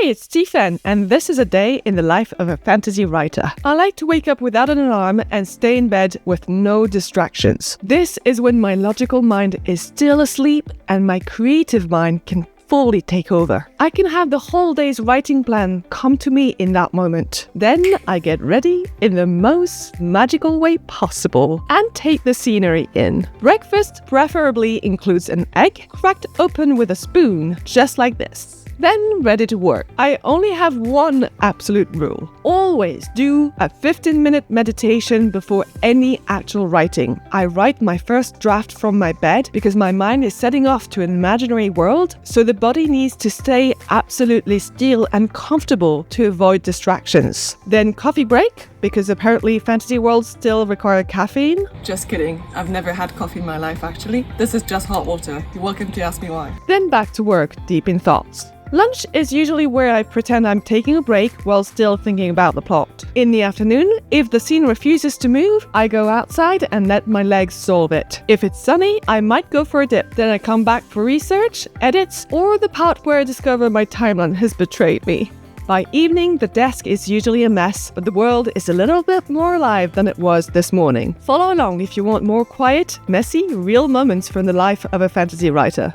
Hi, it's Stephen, and this is a day in the life of a fantasy writer. I like to wake up without an alarm and stay in bed with no distractions. This is when my logical mind is still asleep and my creative mind can fully take over. I can have the whole day's writing plan come to me in that moment. Then I get ready in the most magical way possible and take the scenery in. Breakfast preferably includes an egg cracked open with a spoon, just like this. Then ready to work. I only have one absolute rule. Always do a 15-minute meditation before any actual writing. I write my first draft from my bed because my mind is setting off to an imaginary world, so the body needs to stay absolutely still and comfortable to avoid distractions. Then coffee break, because apparently fantasy worlds still require caffeine. Just kidding. I've never had coffee in my life, actually. This is just hot water. You're welcome to ask me why. Then back to work, deep in thoughts. Lunch is usually where I pretend I'm taking a break while still thinking about the plot. In the afternoon, if the scene refuses to move, I go outside and let my legs solve it. If it's sunny, I might go for a dip. Then I come back for research, edits, or the part where I discover my timeline has betrayed me. By evening, the desk is usually a mess, but the world is a little bit more alive than it was this morning. Follow along if you want more quiet, messy, real moments from the life of a fantasy writer.